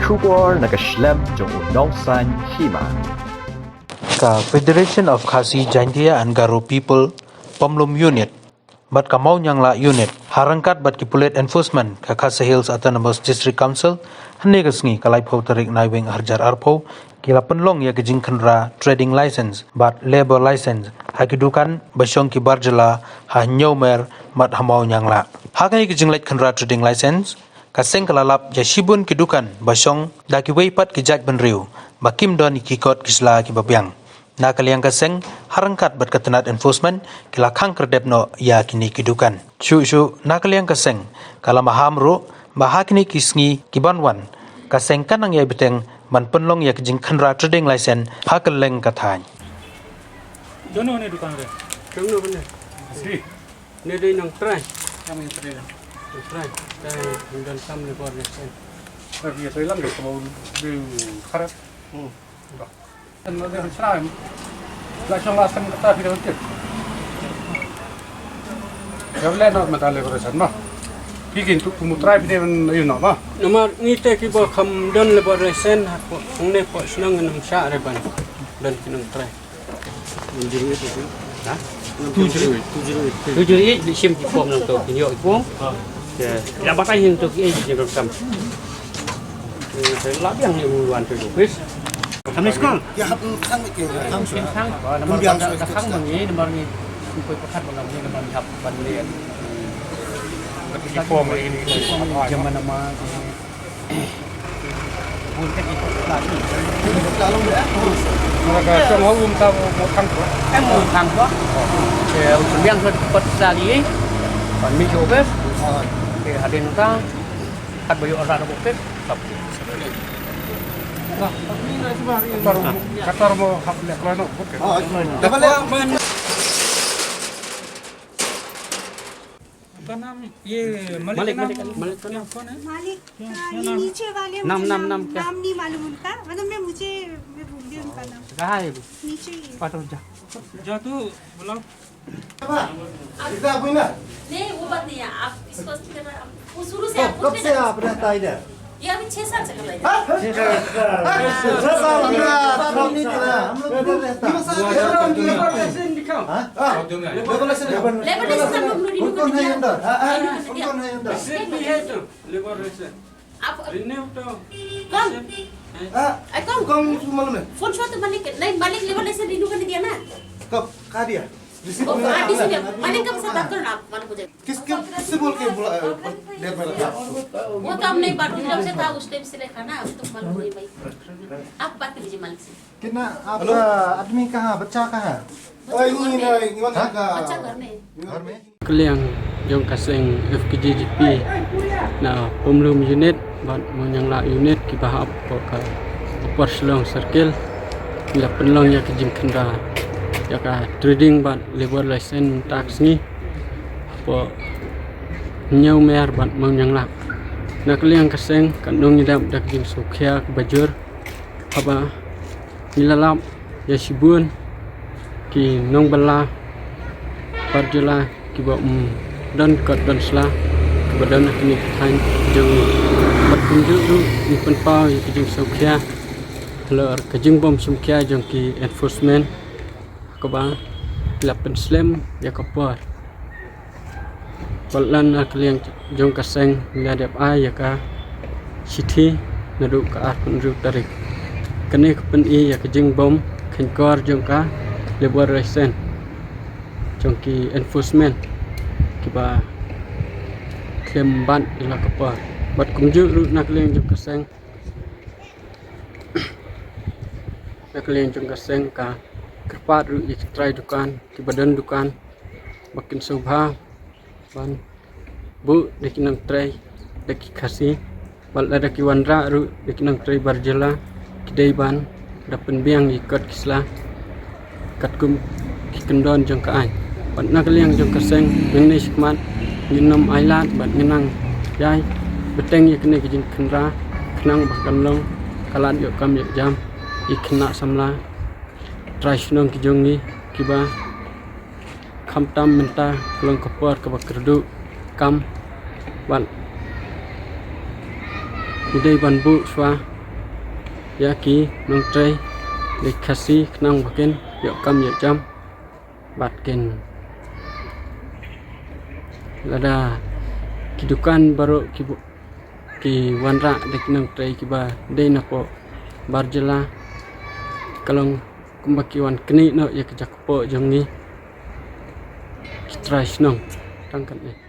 出国那个 Schlemm 中农山起嘛。Ka Federation of Khasi Jaintia and Garo People Pomlum Unit bat kamau nyang la unit harangkat bat kipulet enforcement ka Khasi Hills Autonomous District Council hne gasngi kalai phau tarik naiweng harjar arpho kila penlong ya gejing khenra trading license bat labor license hakidukan basyong ki barjala ha nyomer mat hamau nyang la hakai gejing let khenra trading license kaseng kalalap ya shibun kidukan basyong daki weipat kijak benriu bakim don ikikot kisla ki babyang na kaliang kaseng harangkat bat katenat enforcement kila khang kerdep no ya kini kidukan shu na kaliang kaseng kala maham ru bahakini kisngi kibanwan kaseng kanang ya beteng man penlong ya kijing khenra trading license hakeleng kathany dono ne dukan re Dono benar. asli Ni dia nang try. kami tadi Try. Try dan sam ni bor ni. tapi saya lam dek mau di kharap dan ada seram la chong la sam kata video tip Gavle not matale koresan ma bikin tu mutrai bide yun no ma Nomor ni te ki bor kham dan le bor resen aku ne po senang nang sya re ban dan ki nang try. Menjadi itu tu. Ha? 78 di sim ki pom nang to ki yo pom. Ya, la batai hing to ki je ro sam. Saya lap yang ni bulan tu bis. Kami sekolah. Ya, khang ke khang su. Khang, nomor khang ni nomor ni kuih pekat malam ni nomor hap ban ni. di pom ini Zaman nama mungkin itu lagi. Lalu ya. mereka semua tahu mau kan Em muốn thằng đó. Thì chuẩn bị ăn thôi bật ra đi. Còn mình chỗ bếp. Thì hạt đến ta hạt bây giờ ra nó bộ bếp. Tập. Qatar mau hap lek lano oke Oh, dapat lihat. Malik Malik का नाम कौन है? मालिक ये नीचे वाले नाम मुझे नाम नाम क्या? नाम नहीं मालूम उनका मतलब मैं भूल गई उनका नाम कहाँ है? नीचे ही है। पाटो जा. जा तू बुलाओ Kita apa ini? नहीं वो बात नहीं है आप इसको वो शुरू से आप Kap se आप रहता है इधर? ये अभी 6 साल से कर रहे हैं हम लोग नहीं किया हम लोग इधर रहता लेबर डेस्क हम लोग रिन्यू कौन कर है दिया अंदर कौन है अंदर लेबर रेशन. आप रिन्यू तो. कौन कौन कौन मालूम है फोन छो तो मालिक नहीं मालिक लेबर डेस्क रिन्यू करने दिया ना कब कहा दिया रिसीव वो आरटीसी में मालिक का साथ बात करो ना आप मालूम मुझे किससे बोल के बुला देर में लगा वो तो हमने बात जब से था उस टाइम से लेखा ना अभी तो मालूम नहीं भाई आप बात कीजिए मालिक से कितना आपका आदमी कहाँ बच्चा कहाँ है oh ini gimana अच्छा घर में घर में Kaliang jong kaseng FKJGP na pemlum unit bat monyang la unit ki bahap ko ka upar selong circle bila penlong ya kejim kendra ya ka trading bat labor license tax ni po nyau mer bat monyang la na kaliang kaseng kandung idam dak jing sukhya bajur apa nilalap ya sibun ki nong bala parjula kiba dan kat dan sela kebadan kini kan jeng berkunjung tu di penpau yang kejeng sukya lor kejeng bom sukya jeng ki enforcement keba lapan slam ya kapar balan kalian jeng kaseng ngadap ai ya ka city naduk ka ar penruk tarik kene kepen i ya kejeng bom kenkor jeng ka labor license jongki enforcement kiba kemban ila kapa bat kumju ru nak leng jong kaseng nak leng jong kaseng ka kerpat ru try dukan ki badan dukan makin subha ban bu dekinang try deki khasi bal ada ki wandra ru dekinang try barjela kidai ban dapen biang ikat kisla katkum ki kendon jong ka ai bat nak liang jong kaseng ngene sikmat nginam ailat bat ngenang yai beteng ye kene kijin khenra khnang bahkan long kalan yo kam ye jam ikna samla try snong kijong ni kiba khamtam menta long kapor ka bakerdu kam bat Midai ban bu swa yaki nong tray lekasi kenang bakin yok kam yok jam batkin lada kidukan baru ki wanra dek nong tray kiba dei napo barjela kalong kumbaki wan keni no ya kejak po jongi kitrai snong tangkat ni